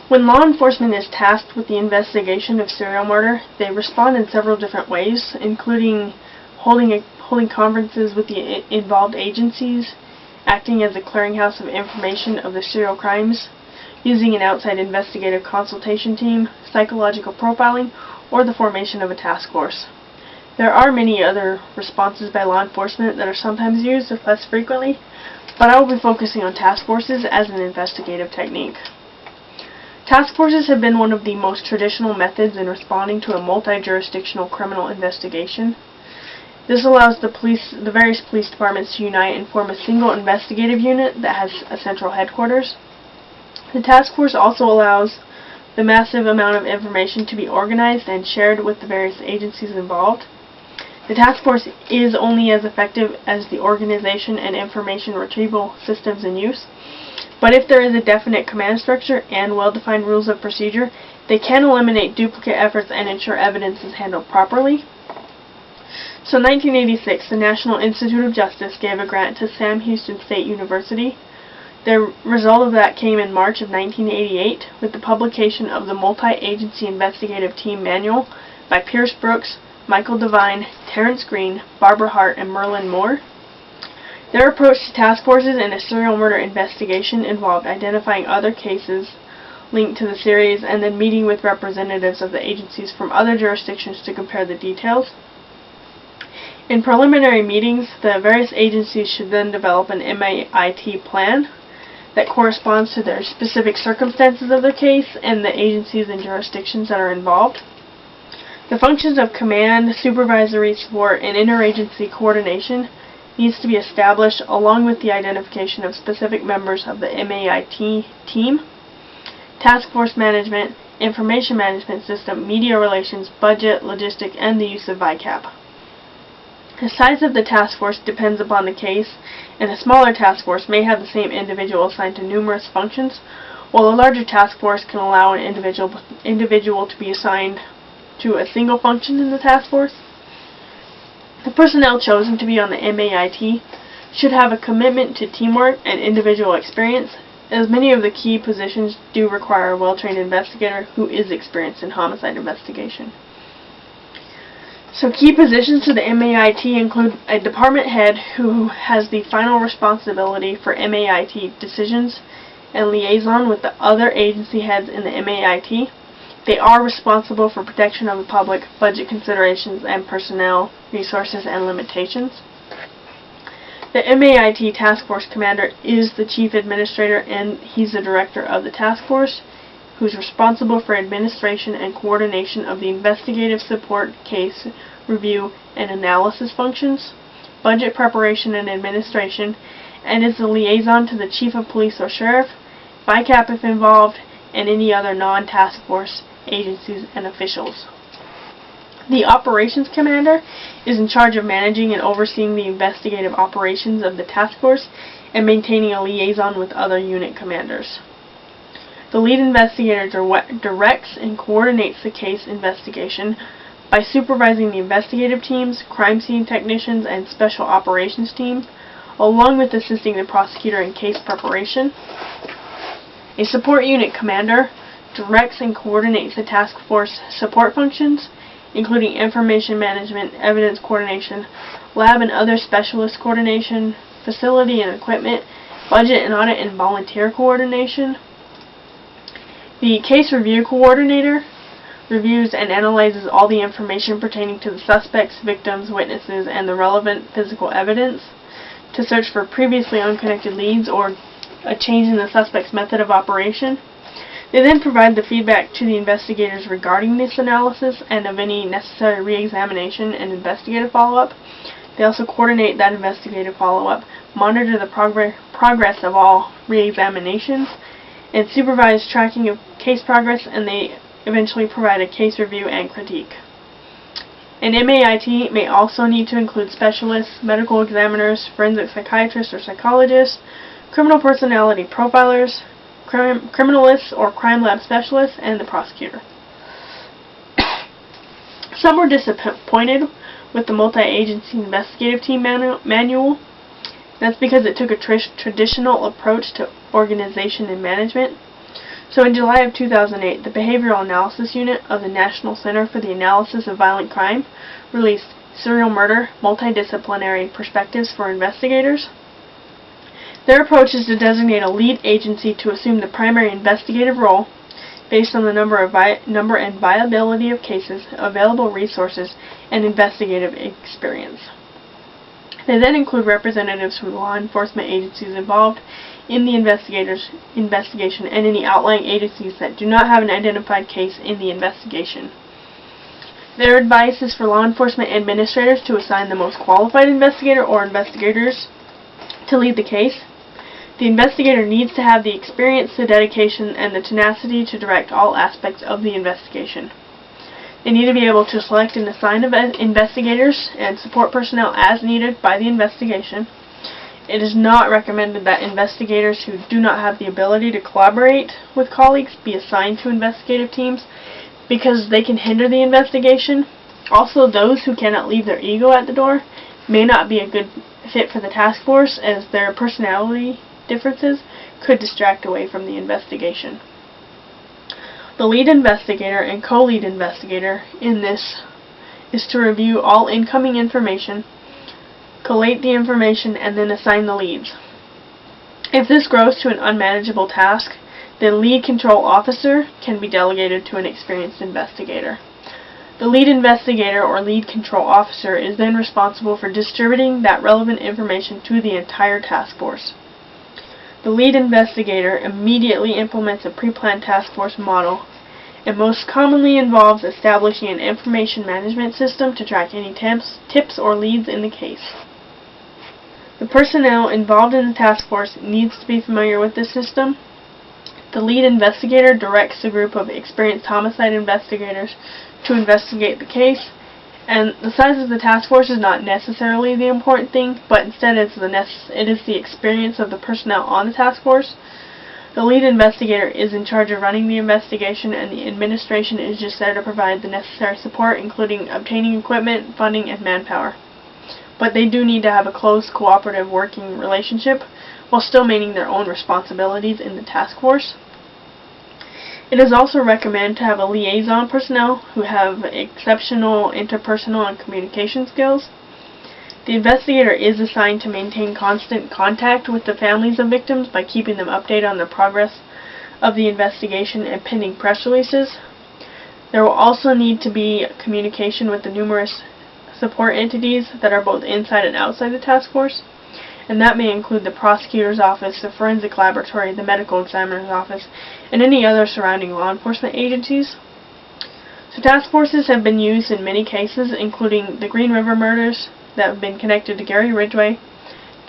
When law enforcement is tasked with the investigation of serial murder, they respond in several different ways, including holding conferences with the involved agencies, acting as a clearinghouse of information of the serial crimes, using an outside investigative consultation team, psychological profiling, or the formation of a task force. There are many other responses by law enforcement that are sometimes used, if less frequently, but I will be focusing on task forces as an investigative technique. Task forces have been one of the most traditional methods in responding to a multi-jurisdictional criminal investigation. This allows the various police departments to unite and form a single investigative unit that has a central headquarters. The task force also allows the massive amount of information to be organized and shared with the various agencies involved. The task force is only as effective as the organization and information retrieval systems in use, but if there is a definite command structure and well-defined rules of procedure, they can eliminate duplicate efforts and ensure evidence is handled properly. So in 1986, the National Institute of Justice gave a grant to Sam Houston State University. The result of that came in March of 1988 with the publication of the Multi-Agency Investigative Team Manual by Pierce Brooks, Michael Devine, Terrence Green, Barbara Hart, and Merlin Moore. Their approach to task forces in a serial murder investigation involved identifying other cases linked to the series and then meeting with representatives of the agencies from other jurisdictions to compare the details. In preliminary meetings, the various agencies should then develop an MAIT plan that corresponds to their specific circumstances of their case and the agencies and jurisdictions that are involved. The functions of command, supervisory support, and interagency coordination needs to be established along with the identification of specific members of the MAIT team, task force management, information management system, media relations, budget, logistic, and the use of VICAP. The size of the task force depends upon the case, and a smaller task force may have the same individual assigned to numerous functions, while a larger task force can allow an individual to be assigned to a single function in the task force. The personnel chosen to be on the MAIT should have a commitment to teamwork and individual experience, as many of the key positions do require a well-trained investigator who is experienced in homicide investigation. So key positions to the MAIT include a department head who has the final responsibility for MAIT decisions and liaison with the other agency heads in the MAIT. They are responsible for protection of the public, budget considerations, and personnel, resources, and limitations. The MAIT Task Force Commander is the Chief Administrator and he's the Director of the Task Force, who's responsible for administration and coordination of the investigative support, case review, and analysis functions, budget preparation and administration, and is the liaison to the Chief of Police or Sheriff, VICAP if involved, and any other non-task force agencies and officials. The Operations Commander is in charge of managing and overseeing the investigative operations of the task force and maintaining a liaison with other unit commanders. The lead investigator directs and coordinates the case investigation by supervising the investigative teams, crime scene technicians, and special operations teams, along with assisting the prosecutor in case preparation. A support unit commander directs and coordinates the task force support functions, including information management, evidence coordination, lab and other specialist coordination, facility and equipment, budget and audit and volunteer coordination. The case review coordinator reviews and analyzes all the information pertaining to the suspects, victims, witnesses, and the relevant physical evidence to search for previously unconnected leads or a change in the suspect's method of operation. They then provide the feedback to the investigators regarding this analysis and of any necessary re-examination and investigative follow-up. They also coordinate that investigative follow-up, monitor the progress of all re-examinations, and supervise tracking of case progress, and they eventually provide a case review and critique. An MAIT may also need to include specialists, medical examiners, forensic psychiatrists or psychologists, criminal personality profilers, criminalists or crime lab specialists, and the prosecutor. Some were disappointed with the multi-agency investigative team manual. That's because it took a traditional approach to organization and management. So in July of 2008, the Behavioral Analysis Unit of the National Center for the Analysis of Violent Crime released Serial Murder: Multidisciplinary Perspectives for Investigators. Their approach is to designate a lead agency to assume the primary investigative role based on the number and viability of cases, available resources, and investigative experience. They then include representatives from law enforcement agencies involved in the investigation and any outlying agencies that do not have an identified case in the investigation. Their advice is for law enforcement administrators to assign the most qualified investigator or investigators to lead the case. The investigator needs to have the experience, the dedication, and the tenacity to direct all aspects of the investigation. They need to be able to select and assign investigators and support personnel as needed by the investigation. It is not recommended that investigators who do not have the ability to collaborate with colleagues be assigned to investigative teams because they can hinder the investigation. Also, those who cannot leave their ego at the door may not be a good fit for the task force, as their personality differences could distract away from the investigation. The lead investigator and co-lead investigator in this is to review all incoming information, collate the information, and then assign the leads. If this grows to an unmanageable task, the lead control officer can be delegated to an experienced investigator. The lead investigator or lead control officer is then responsible for distributing that relevant information to the entire task force. The lead investigator immediately implements a pre-planned task force model, and most commonly involves establishing an information management system to track any tips or leads in the case. The personnel involved in the task force needs to be familiar with this system. The lead investigator directs a group of experienced homicide investigators to investigate the case, and the size of the task force is not necessarily the important thing, but instead it is the experience of the personnel on the task force. The lead investigator is in charge of running the investigation, and the administration is just there to provide the necessary support, including obtaining equipment, funding, and manpower. But they do need to have a close, cooperative working relationship while still maintaining their own responsibilities in the task force. It is also recommended to have a liaison personnel who have exceptional interpersonal and communication skills. The investigator is assigned to maintain constant contact with the families of victims by keeping them updated on the progress of the investigation and pending press releases. There will also need to be communication with the numerous support entities that are both inside and outside the task force, and that may include the prosecutor's office, the forensic laboratory, the medical examiner's office, and any other surrounding law enforcement agencies. So task forces have been used in many cases, including the Green River murders that have been connected to Gary Ridgway,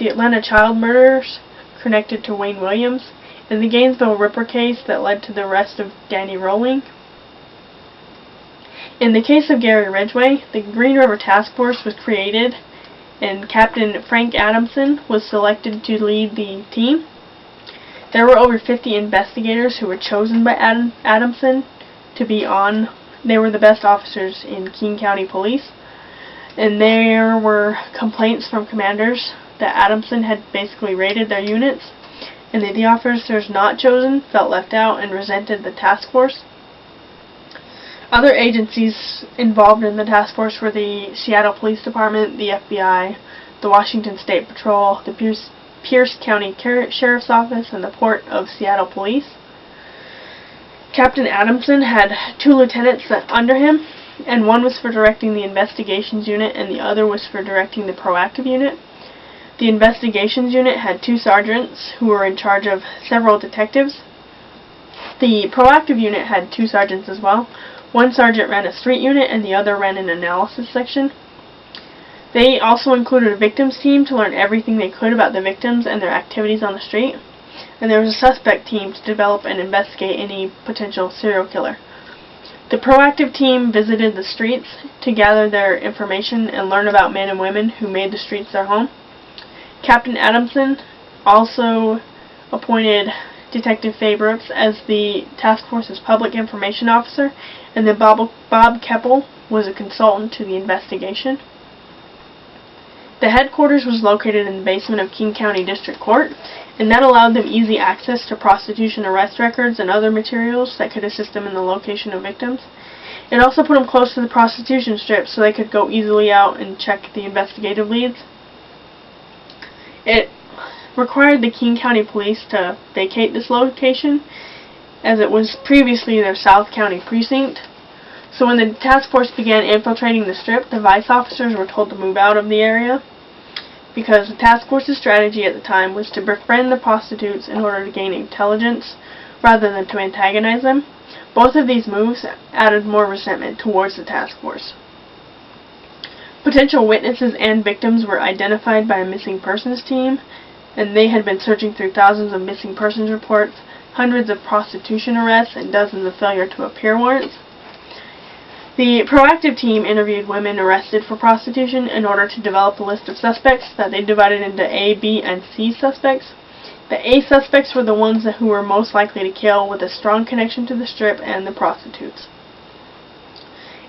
the Atlanta child murders connected to Wayne Williams, and the Gainesville Ripper case that led to the arrest of Danny Rolling. In the case of Gary Ridgway, the Green River Task Force was created, and Captain Frank Adamson was selected to lead the team. There were over 50 investigators who were chosen by Adamson to be on. They were the best officers in King County Police, and there were complaints from commanders that Adamson had basically raided their units, and that the officers not chosen felt left out and resented the task force. Other agencies involved in the task force were the Seattle Police Department, the FBI, the Washington State Patrol, the Pierce County Sheriff's Office, and the Port of Seattle Police. Captain Adamson had 2 lieutenants under him, and one was for directing the investigations unit and the other was for directing the proactive unit. The investigations unit had 2 sergeants who were in charge of several detectives. The proactive unit had 2 sergeants as well. One sergeant ran a street unit and the other ran an analysis section. They also included a victims team to learn everything they could about the victims and their activities on the street. And there was a suspect team to develop and investigate any potential serial killer. The proactive team visited the streets to gather their information and learn about men and women who made the streets their home. Captain Adamson also appointed Detective Faye Brooks as the task force's public information officer, and then Bob Keppel was a consultant to the investigation. The headquarters was located in the basement of King County District Court, and that allowed them easy access to prostitution arrest records and other materials that could assist them in the location of victims. It also put them close to the prostitution strip so they could go easily out and check the investigative leads. It required the King County Police to vacate this location, as it was previously their South County precinct. So when the task force began infiltrating the strip, the vice officers were told to move out of the area, because the task force's strategy at the time was to befriend the prostitutes in order to gain intelligence rather than to antagonize them. Both of these moves added more resentment towards the task force. Potential witnesses and victims were identified by a missing persons team, and they had been searching through thousands of missing persons reports, hundreds of prostitution arrests, and dozens of failure to appear warrants. The proactive team interviewed women arrested for prostitution in order to develop a list of suspects that they divided into A, B, and C suspects. The A suspects were the ones who were most likely to kill, with a strong connection to the strip and the prostitutes.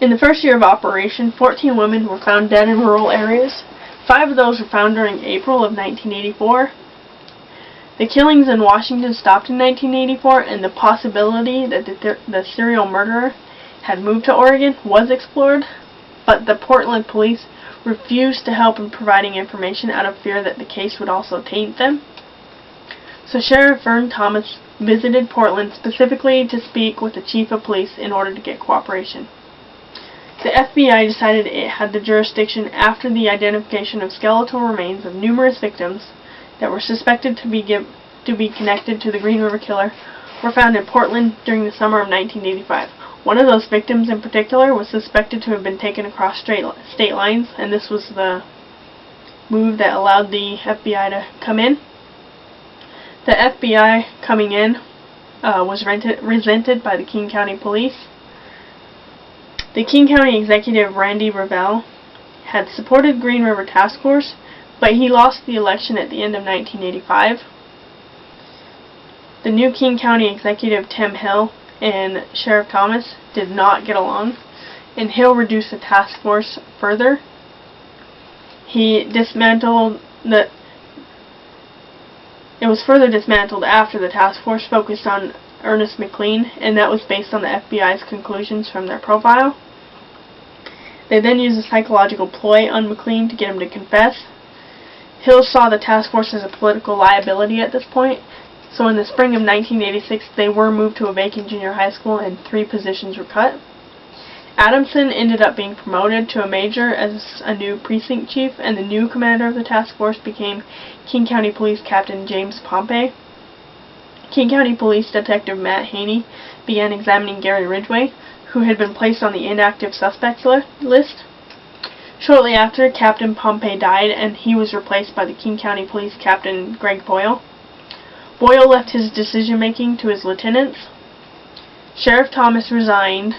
In the first year of operation, 14 women were found dead in rural areas. 5 of those were found during April of 1984. The killings in Washington stopped in 1984, and the possibility that the serial murderer had moved to Oregon was explored, but the Portland police refused to help in providing information out of fear that the case would also taint them. So Sheriff Vern Thomas visited Portland specifically to speak with the chief of police in order to get cooperation. The FBI decided it had the jurisdiction after the identification of skeletal remains of numerous victims that were suspected to be connected to the Green River Killer were found in Portland during the summer of 1985. One of those victims in particular was suspected to have been taken across state lines, and this was the move that allowed the FBI to come in. The FBI coming in was resented by the King County Police. The King County Executive Randy Revelle had supported Green River Task Force, but he lost the election at the end of 1985. The new King County Executive Tim Hill and Sheriff Thomas did not get along, and Hill reduced the task force further. He dismantled the It was further dismantled after the task force focused on Ernest McLean, and that was based on the FBI's conclusions from their profile. They then used a psychological ploy on McLean to get him to confess. Hill saw the task force as a political liability at this point, so in the spring of 1986 they were moved to a vacant junior high school and 3 positions were cut. Adamson ended up being promoted to a major as a new precinct chief, and the new commander of the task force became King County Police Captain James Pompey. King County Police Detective Matt Haney began examining Gary Ridgway, who had been placed on the inactive suspects list. Shortly after, Captain Pompey died, and he was replaced by the King County Police Captain Greg Boyle. Boyle left his decision-making to his lieutenants. Sheriff Thomas resigned,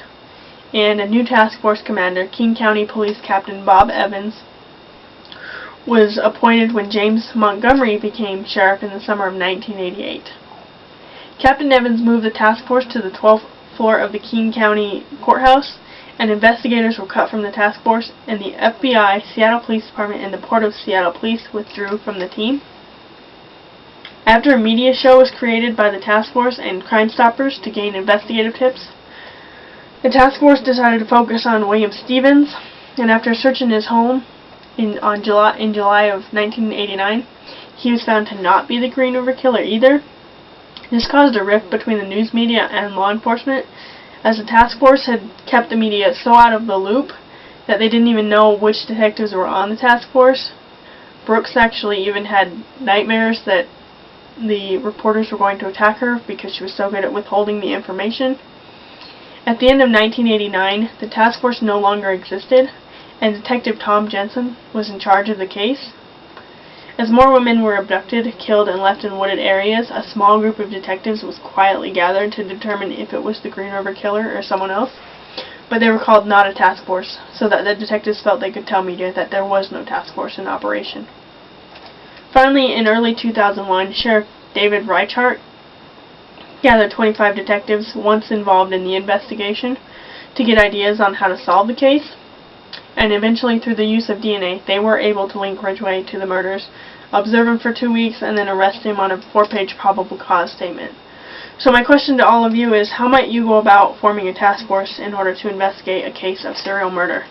and a new task force commander, King County Police Captain Bob Evans, was appointed when James Montgomery became sheriff in the summer of 1988. Captain Evans moved the task force to the 12th floor of the King County Courthouse, and investigators were cut from the task force, and the FBI, Seattle Police Department, and the Port of Seattle Police withdrew from the team. After a media show was created by the task force and Crime Stoppers to gain investigative tips, the task force decided to focus on William Stevens, and after searching his home in July of 1989, he was found to not be the Green River Killer either. This caused a rift between the news media and law enforcement, as the task force had kept the media so out of the loop that they didn't even know which detectives were on the task force. Brooks actually even had nightmares that the reporters were going to attack her because she was so good at withholding the information. At the end of 1989, the task force no longer existed, and Detective Tom Jensen was in charge of the case. As more women were abducted, killed, and left in wooded areas, a small group of detectives was quietly gathered to determine if it was the Green River Killer or someone else, but they were called not a task force, so that the detectives felt they could tell media that there was no task force in operation. Finally, in early 2001, Sheriff David Reichart gathered 25 detectives once involved in the investigation to get ideas on how to solve the case. and eventually through the use of DNA, they were able to link Ridgway to the murders, observe him for 2 weeks, and then arrest him on a 4-page probable cause statement. So my question to all of you is, how might you go about forming a task force in order to investigate a case of serial murder?